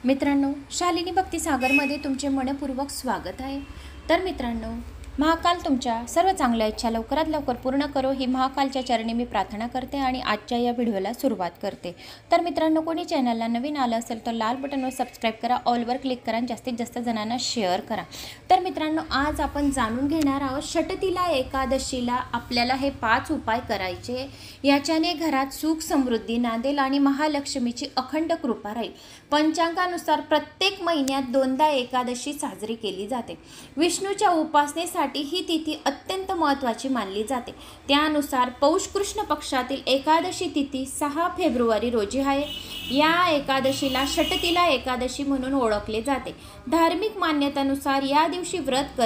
मित्रांनो, शालिनी भक्ती सागरमध्ये तुमचे मनपूर्वक स्वागत आहे। तर मित्रांनो, महाकाल तुमच्या सर्व चांगल्या इच्छा लवकरात लवकर पूर्ण करो ही महाकालच्या चरणी मी प्रार्थना करते आणि आजच्या या व्हिडिओला सुरुवात करते। तर मित्रांनो, कोणी चॅनलला नवीन आलं असेल तर लाल बटनवर सबस्क्राइब करा, ऑलवर क्लिक करा आणि जास्तीत जास्त जणांना शेअर करा। तर मित्रांनो, आज आपण जाणून घेणार आहोत षटतिला एकादशीला आपल्याला हे 5 उपाय करायचे, याच्याने घरात सुख समृद्धी नांदेल आणि महालक्ष्मीची अखंड कृपा राहील। पंचांगानुसार प्रत्येक महिन्यात 2दा एकादशी साजरी केली जाते। विष्णूच्या उपासनेसाठी ही तिथी अत्यंत महत्त्वाची मानली जाते। त्यानुसार पौष कृष्ण पक्षातील एकादशी तिथी 6 फेब्रुवारी रोजी आहे। या एकादशीला षटतिला एकादशी म्हणून ओळखले जाते। धार्मिक मान्यतेनुसार या दिवशी व्रत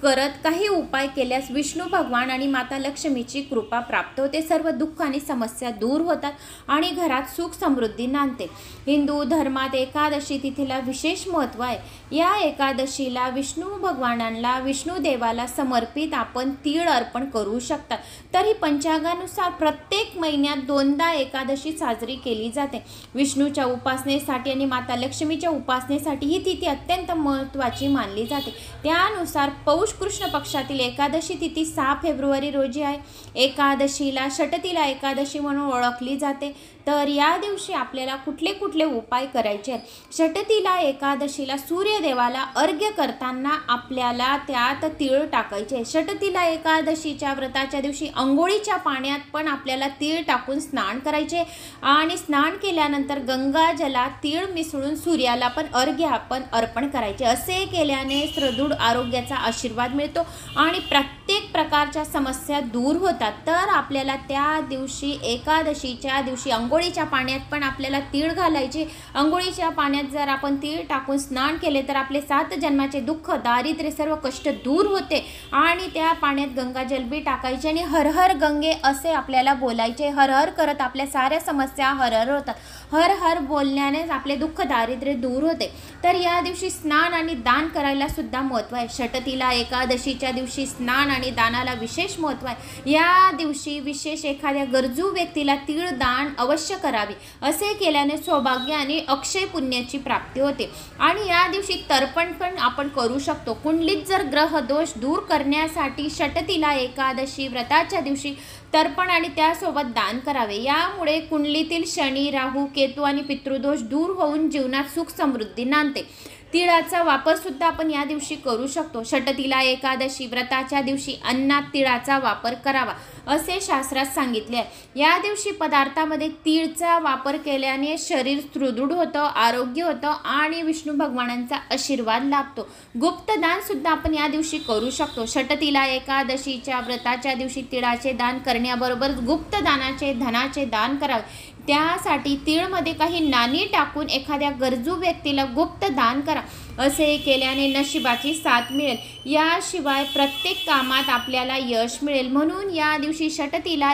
करत काही उपाय केल्यास विष्णू भगवान आणि माता लक्ष्मीची कृपा प्राप्त होते, सर्व दुःख आणि समस्या दूर होतात आणि घरात सुख समृद्धी नांदते। हिंदू धर्मात एकादशी तिथीला विशेष महत्त्व आहे। या एकादशीला विष्णू भगवानांना विष्णू देवाला समर्पित आपण तीळ अर्पण करू शकतात। तरी पंचांगानुसार प्रत्येक महिन्यात 2दा एकादशी साजरी केली जाते। विष्णूच्या उपासनेसाठी आणि माता लक्ष्मीच्या उपासनेसाठी ही तिथी अत्यंत महत्त्वाची मानली जाते। त्यानुसार पौष कृष्ण पक्षातील एकादशी तिथी 6 फेब्रुवारी रोजी आहे। एकादशीला षटतिला एकादशी म्हणून ओळखली जाते। तर या दिवशी आपल्याला कुठले कुठले उपाय करायचे आहेत। षटतिला एकादशीला सूर्यदेवाला अर्घ्य करताना आपल्याला त्यात तीळ टाकायचे। षटतिला एकादशीच्या व्रताच्या दिवशी अंघोळीच्या पाण्यात पण आपल्याला तीळ टाकून स्नान करायचे आणि स्नान केल्यानंतर गंगा जलात तीळ मिसळून सूर्याला पण अर्घ्य आपण अर्पण करायचे। असे केल्याने सुदृढ आरोग्याचा आशीर्वाद मिळतो आणि प्रत्येक प्रकारच्या समस्या दूर होतात। तर आपल्याला त्या दिवशी एकादशीच्या दिवशी अंघोळीच्या पाण्यात पण आपल्याला तीळ घालायचे। अंघोळीच्या पाण्यात जर आपण तीळ टाकून स्नान केले तर आपले 7 जन्माचे दुःख दारिद्र्य सर्व कष्ट दूर होते आणि त्या पाण्यात गंगाजल बी टाकायचे आणि हर हर गंगे असे आपल्याला बोलायचे। हर हर करत आपल्या साऱ्या समस्या हर हर होतात। हर हर बोलण्यानेच आपले दुःख दारिद्र्य दूर होते। तर या दिवशी स्नान आणि दान करायला सुद्धा महत्त्व आहे। षटतिला एकादशीच्या दिवशी स्नान आणि दानाला विशेष महत्त्व आहे। या दिवशी विशेष एखाद्या गरजू व्यक्तीला तीळ दान अवश्य करावे। असे केल्याने सौभाग्य आणि अक्षय पुण्याची प्राप्ती होते आणि या दिवशी तर्पण पण आपण करू शकतो। कुंडलीत जर ग्रह दोष दूर करण्यासाठी षटतिला एकादशी व्रताच्या दिवशी तर्पण आणि त्यासोबत दान करावे। यामुळे कुंडलीतील शनी राहू केतू आणि पितृदोष दूर होऊन जीवनात सुख समृद्धी नांदते। तिळाचा वापर सुद्धा आपण या दिवशी करू शकतो। षटतिला एकादशी व्रताच्या दिवशी अन्नात तिळाचा वापर करावा असे शास्त्रात सांगितले आहे। या दिवशी पदार्थामध्ये तीळचा वापर केल्याने शरीर सुदृढ होतं, आरोग्य होतं आणि विष्णू भगवानांचा आशीर्वाद लाभतो। गुप्तदान सुद्धा आपण या दिवशी करू शकतो। षटतिला एकादशीच्या व्रताच्या दिवशी तिळाचे दान करण्याबरोबर गुप्तदानाचे धनाचे दान करावे। त्यासाठी तीळमध्ये काही नाणी टाकून एखाद्या गरजू व्यक्तीला गुप्त दान करा। असे केल्याने नशिबाची साथ मिळेल। याशिवाय प्रत्येक कामात आपल्याला यश मिळेल। म्हणून या दिवशी षटतिला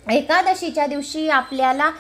एकादशीच्या दिवशी आपल्याला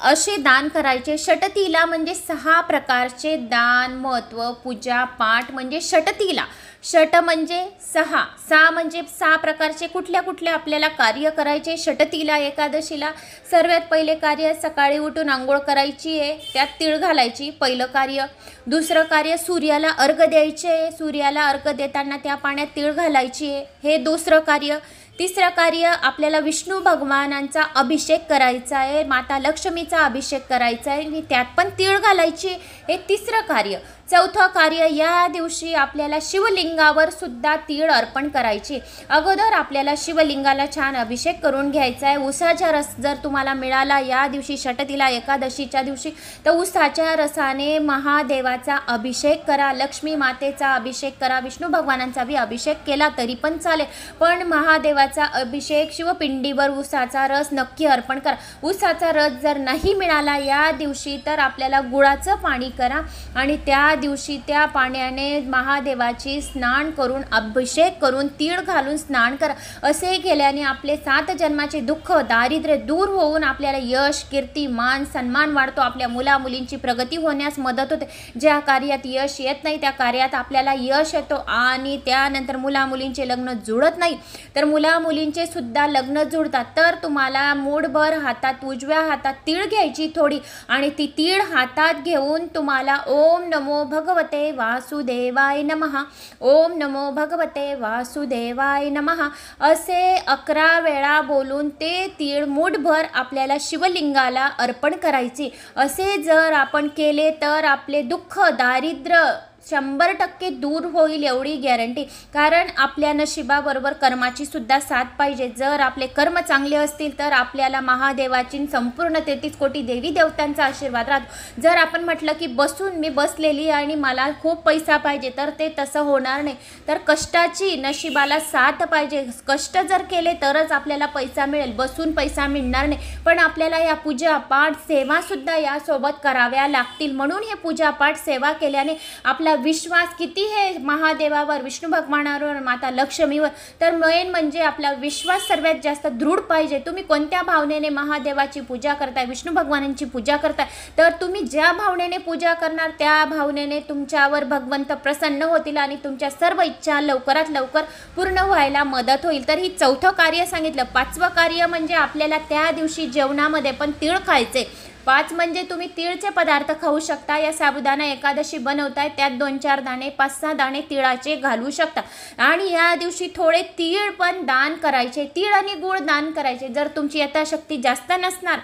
असे दान करायचे। षटतिला म्हणजे 6 प्रकारचे दान, महत्त्व, पूजा पाठ म्हणजे षटतिला। षट म्हणजे 6 म्हणजे 6 प्रकारचे कुठले आपल्याला कार्य करायचे षटतिला एकादशीला। सर्वात पहिले कार्य सकाळी उठून आंघोळ करायची आहे, त्यात तीळ घालायची, पहिलं कार्य। दुसरं कार्य सूर्याला अर्घ द्यायचे, सूर्याला अर्घ देताना त्या पाण्यात तीळ घालायची आहे, हे दुसरं कार्य। तिसरं कार्य आपल्याला विष्णू भगवानांचा अभिषेक करायचा आहे, माता लक्ष्मीचा अभिषेक करायचा आहे आणि त्यात पण तीळ घालायची, हे तिसरं कार्य। चौथं कार्य या दिवशी आपल्याला शिवलिंगावर सुद्धा तीळ अर्पण करायची। अगोदर आपल्याला शिवलिंगाला छान अभिषेक करून घ्यायचा आहे। उसाचा रस जर तुम्हाला मिळाला या दिवशी षटतिला एकादशीच्या दिवशी तर उसाच्या रसाने महादेवाचा अभिषेक करा, लक्ष्मी मातेचा अभिषेक करा, विष्णू भगवानांचा बी अभिषेक केला तरी पण चालेल, पण महादेवाचा अभिषेक शिवपिंडीवर उसाचा रस नक्की अर्पण करा। उसाचा रस जर नाही मिळाला या दिवशी तर आपल्याला गुळाचं पाणी करा आणि त्या दिवशी त्या पाण्याने महादेवाची स्नान करून अभिषेक करून तीळ घालून स्नान करा. असे केल्याने आपले 7 जन्माचे दुःख दारिद्र्य दूर होऊन आपल्याला यश कीर्ती मान सन्मान वाढतो. आपल्या मुलामुलींची प्रगती होण्यास मदत होते. ज्या कार्यात यश येत नाही त्या कार्यात आपल्याला यश येतो. आणि त्यानंतर मुलामुलींचे लग्न जुळत नाही तर मुलामुलींचे सुद्धा लग्न जुळतात. तर तुम्हाला मूठभर हातात उजव्या हातात तीळ घ्यायची थोडी आणि ती तीळ हातात घेऊन तुम्हाला ओम नमो भगवते वासुदेवाय नमः, ओम नमो भगवते वासुदेवाय नमः असे 11 वेळा बोलून ते तीळ मूठभर आपल्याला शिवलिंगाला अर्पण करायचे. असे जर आपण केले तर आपले दुःख दारिद्र्य 100% दूर होईल एवढी गॅरंटी. कारण आपल्या नशिबाबरोबर कर्माची सुद्धा साथ पाहिजे. जर आपले कर्म चांगले असतील तर आपल्याला महादेवाची संपूर्ण 33 कोटी देवी देवतांचा आशीर्वाद राहतो. जर आपण म्हटलं की बसून मी बसलेली आणि मला खूप पैसा पाहिजे तर ते तसं होणार नाही. तर कष्टाची नशिबाला साथ पाहिजे. कष्ट जर केले तरच आपल्याला पैसा मिळेल, बसून पैसा मिळणार नाही. पण आपल्याला या पूजा पाठ सेवा सुद्धा यासोबत कराव्या लागतील. म्हणून हे पूजा पाठ सेवा केल्याने आपला विश्वास किती हे महादेवावर विष्णू भगवानावर माता लक्ष्मीवर तर मेन म्हणजे आपला विश्वास सर्वात जास्त दृढ पाहिजे. तुम्ही कोणत्या भावनेने महादेवाची पूजा करताय विष्णू भगवानांची पूजा करताय तर तुम्ही ज्या भावनेने पूजा करणार त्या भावनेने तुमच्यावर भगवंत प्रसन्न होतील आणि तुमच्या सर्व इच्छा लवकरात लवकर पूर्ण व्हायला मदत होईल. तर ही 4थं कार्य सांगितलं. 5वं कार्य म्हणजे आपल्याला त्या दिवशी जेवणामध्ये पण तीळ खायचे. 5 म्हणजे तुम्ही तीळचे पदार्थ खाऊ शकता. या साबुदाणा एकादशी बनवताय त्यात 2-4 दाणे 5-6 दाणे तिळाचे घालू शकता. आणि या दिवशी थोडे तीळ पण दान करायचे. तीळ आणि गूळ दान करायचे. जर तुमची यथाशक्ती जास्त नसणार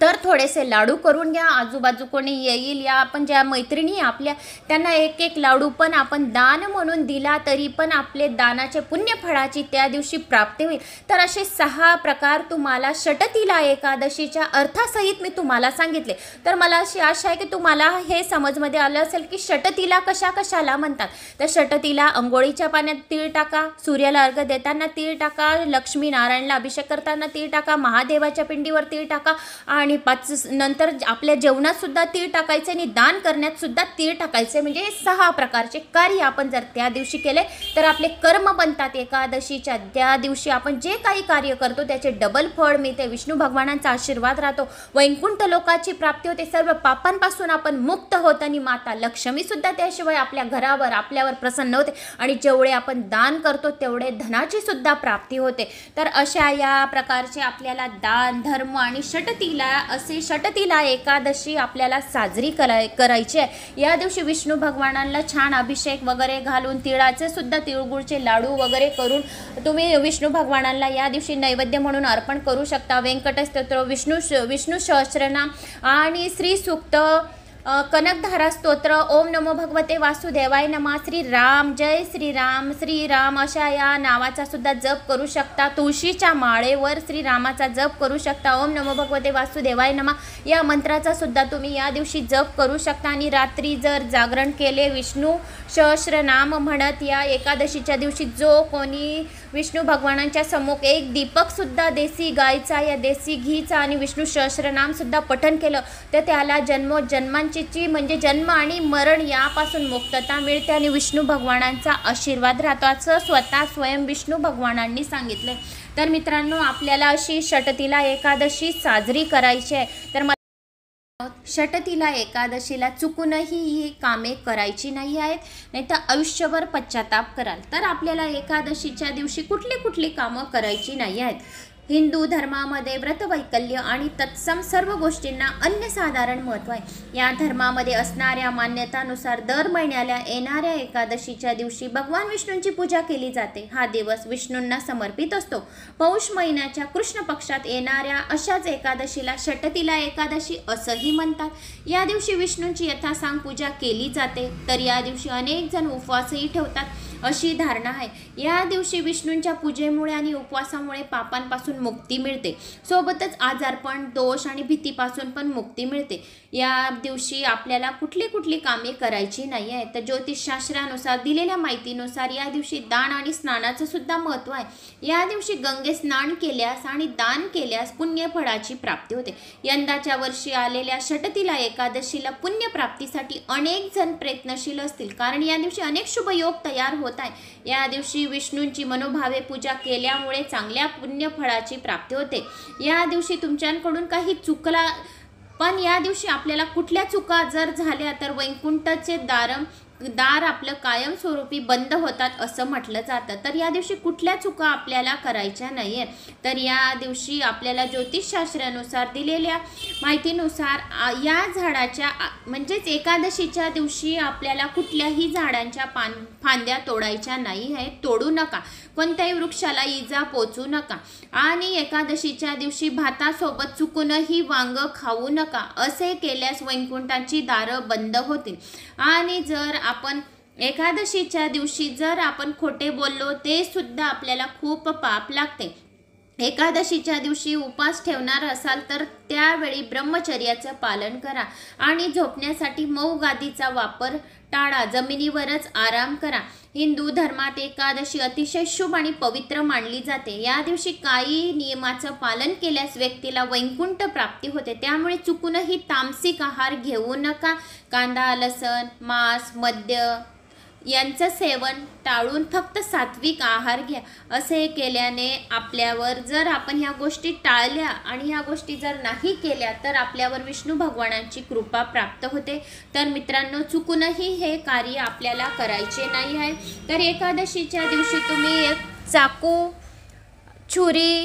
तर थोडेसे लाडू करून घ्या. आजूबाजू कोणी येईल या आपण ज्या मैत्रिणी आपल्या त्यांना एक लाडू पण आपण दान म्हणून दिला तरी पण आपले दानाचे पुण्यफळाची त्या दिवशी प्राप्ती होईल. तर असे 6 प्रकार तुम्हाला षटतिला एकादशीच्या अर्थासहित मी तुम्हाला सांगितले. तर मला अशी आशा आहे की तुम्हाला हे समजमध्ये आलं असेल की षटतिला कशाला म्हणतात. तर षटतिला अंघोळीच्या पाण्यात तीळ टाका, सूर्याला अर्घ्य देताना तीळ टाका, लक्ष्मी नारायणला अभिषेक करताना तीळ टाका, महादेवाच्या पिंडीवर तीळ टाका आणि 5 नंतर आपल्या जेवणात सुद्धा तीळ टाकायचे आणि दान करण्यात सुद्धा तीळ टाकायचे. म्हणजे 6 प्रकारचे कार्य आपण जर त्या दिवशी केले तर आपले कर्म बनतात. एकादशीच्या त्या दिवशी आपण जे काही कार्य करतो त्याचे डबल फळ मिळते. विष्णू भगवानांचा आशीर्वाद राहतो. वैकुंठ लोकाची प्राप्ती होते. सर्व पापांपासून आपण मुक्त होत आणि माता लक्ष्मी सुद्धा त्याशिवाय आपल्या घरावर आपल्यावर प्रसन्न होते आणि जेवढे आपण दान करतो तेवढे धनाची सुद्धा प्राप्ती होते. तर अशा या प्रकारचे आपल्याला दान धर्म आणि षटतिला असे षटतिला एकादशी आपल्याला साजरी करायची आहे. या दिवशी विष्णू भगवानांना छान अभिषेक वगैरे घालून तिळाचे सुद्धा तिळगुळचे लाडू वगैरे करून तुम्ही विष्णू भगवानांना या दिवशी नैवेद्य म्हणून अर्पण करू शकता. व्यंकटस्तोत्र, विष्णू सहस्रनाम आणि श्री सूक्त, कनकधारा स्तोत्र, ओम नमो भगवते वासुदेवाय नमः, श्रीराम जय श्रीराम अशा या नावाचा सुद्धा जप करू शकता. तुळशीच्या माळेवर श्रीरामाचा जप करू शकता. ओम नमो भगवते वासुदेवाय नमः या मंत्राचा सुद्धा तुम्ही या दिवशी जप करू शकता. आणि रात्री जर जागरण केले विष्णू सहस्रनाम म्हणत या एकादशीच्या दिवशी जो कोणी विष्णू भगवानांच्या समोर एक दीपक सुद्धा देसी गायचा या देसी घीचा आणि विष्णू सहस्रनाम सुद्धा पठण केलं तर त्याला जन्मोजन्मांची म्हणजे जन्म आणि मरण यापासून मुक्तता मिळते आणि विष्णू भगवानांचा आशीर्वाद राहतो असं स्वतः स्वयं विष्णू भगवानांनी सांगितले. तर मित्रांनो आपल्याला अशी षटतिला एकादशी साजरी करायची आहे. तर षटतिला एकादशीला चुकूनही ही कामे करायची नाही आहेत, नाही तर आयुष्यभर पश्चाताप कराल. तर आपल्याला एकादशीच्या दिवशी कुठली कामं करायची नाही आहेत. हिंदू धर्मामध्ये व्रतवैकल्य आणि तत्सम सर्व गोष्टींना अनन्यसाधारण महत्त्व आहे. या धर्मामध्ये असणाऱ्या मान्यतानुसार दर महिन्याला येणाऱ्या एकादशीच्या दिवशी भगवान विष्णूंची पूजा केली जाते. हा दिवस विष्णूंना समर्पित असतो. पौष महिन्याच्या कृष्ण पक्षात येणाऱ्या अशाच एकादशीला षटतिला एकादशी असंही म्हणतात. या दिवशी विष्णूंची यथासांग पूजा केली जाते. तर या दिवशी अनेक जण उपवासही ठेवतात अशी धारणा आहे. या दिवशी विष्णूंच्या पूजेमुळे आणि उपवासामुळे पापांपासून मुक्ती मिळते, सोबतच आजारपण, दोष आणि भीतीपासून पण मुक्ती मिळते। या दिवशी आपल्याला कुठली कामे करायची नाही आहे। तर ज्योतिषशास्त्रानुसार दिलेल्या माहितीनुसार या दिवशी दान आणि स्नानाचं सुद्धा महत्त्व आहे। या दिवशी गंगे स्नान केल्यास आणि दान केल्यास पुण्यफळाची प्राप्ती होते। यंदाच्या वर्षी आलेल्या षटतिला एकादशीला पुण्यप्राप्तीसाठी अनेक जण प्रयत्नशील असतील, कारण या दिवशी अनेक शुभयोग तयार होत आहे। या दिवशी विष्णूंची मनोभावे पूजा केल्यामुळे चांगल्या पुण्यफळाची प्राप्ती होते। या दिवशी तुमच्याकडून काही चुकला, पण या दिवशी आपल्याला कुठल्या चुका जर झाल्या तर वैकुंठाचे दार आपलं कायमस्वरूपी बंद होतात असं म्हटलं जातं। तर या दिवशी कुठल्या चुका आपल्याला करायच्या नाही आहे। तर या दिवशी आपल्याला ज्योतिषशास्त्रानुसार दिलेल्या माहितीनुसार या झाडाच्या म्हणजेच एकादशीच्या दिवशी आपल्याला कुठल्याही झाडांच्या फांद्या तोडायच्या नाही आहेत, तोडू नका, कोणत्याही वृक्षाला इजा पोचू नका, आणि एकादशीच्या दिवशी भातासोबत चुकूनही वांग खाऊ नका। असे केल्यास वैकुंठाची दारं बंद होतील। आणि जर आपण एकादशीच्या दिवशी जर आपण खोटे बोललो ते सुद्धा आपल्याला खूप पाप लागते। एकादशीच्या दिवशी उपवास ठेवणार असाल तर त्यावेळी ब्रह्मचर्याचं पालन करा आणि झोपण्यासाठी मऊ गादीचा वापर टाळा, जमिनीवरच आराम करा। हिंदू धर्मात एकादशी अतिशय शुभ आणि पवित्र मानली जाते। या दिवशी काही नियमाचं पालन केल्यास व्यक्तीला वैकुंठ प्राप्ती होते। त्यामुळे चुकूनही तामसिक आहार घेऊ नका। कांदा, लसण, मांस, मद्य यांचं सेवन टाळून फक्त सात्विक आहार घ्या। असे केल्याने आपल्यावर जर आपण ह्या गोष्टी टाळल्या आणि ह्या गोष्टी जर नाही केल्या तर आपल्यावर विष्णू भगवानांची कृपा प्राप्त होते। तर मित्रांनो, चुकूनही हे कार्य आपल्याला करायचे नाही आहे। तर एकादशीच्या दिवशी तुम्ही एक चाकू, छुरी,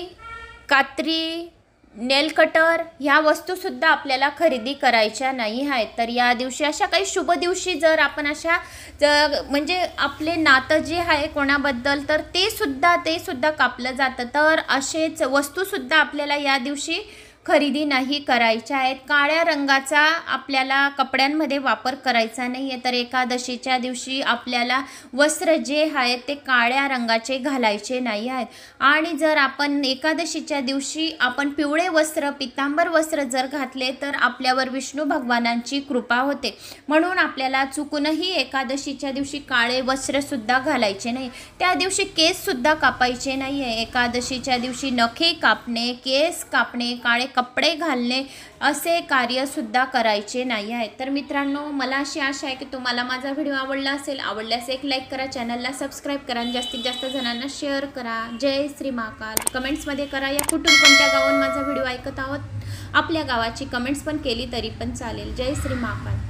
कात्री, नेल कटर ह्या वस्तूसुद्धा आपल्याला खरेदी करायच्या नाही आहेत। तर या दिवशी अशा काही शुभ दिवशी जर आपण अशा म्हणजे आपले नातं जे आहे कोणाबद्दल तर ते सुद्धा कापलं जातं। तर असेच वस्तूसुद्धा आपल्याला या दिवशी खरेदी नाही करायच्या आहेत। काळ्या रंगाचा आपल्याला कपड्यांमध्ये वापर करायचा नाही आहे। तर एकादशीच्या दिवशी आपल्याला वस्त्र जे आहेत ते काळ्या रंगाचे घालायचे नाही आहेत। आणि जर आपण एकादशीच्या दिवशी आपण पिवळे वस्त्र, पितांबर वस्त्र जर घातले तर आपल्यावर विष्णू भगवानांची कृपा होते। म्हणून आपल्याला चुकूनही एकादशीच्या दिवशी काळे वस्त्रसुद्धा घालायचे नाही। त्या दिवशी केससुद्धा कापायचे नाही आहे। एकादशीच्या दिवशी नखे कापणे, केस कापणे, काळे कपडे घालणे असे कार्यसुद्धा करायचे नाही आहेत। तर मित्रांनो, मला अशी आशा आहे की तुम्हाला माझा व्हिडिओ आवडला असेल। आवडल्यास एक लाईक करा, चॅनलला सबस्क्राईब करा आणि जास्तीत जास्त जणांना शेअर करा। जय श्री महाकाल। कमेंट्समध्ये करा या कुठून कोणत्या गावात माझा व्हिडिओ ऐकत आहोत। आपल्या गावाची कमेंट्स पण केली तरी पण चालेल। जय श्री महाकाल।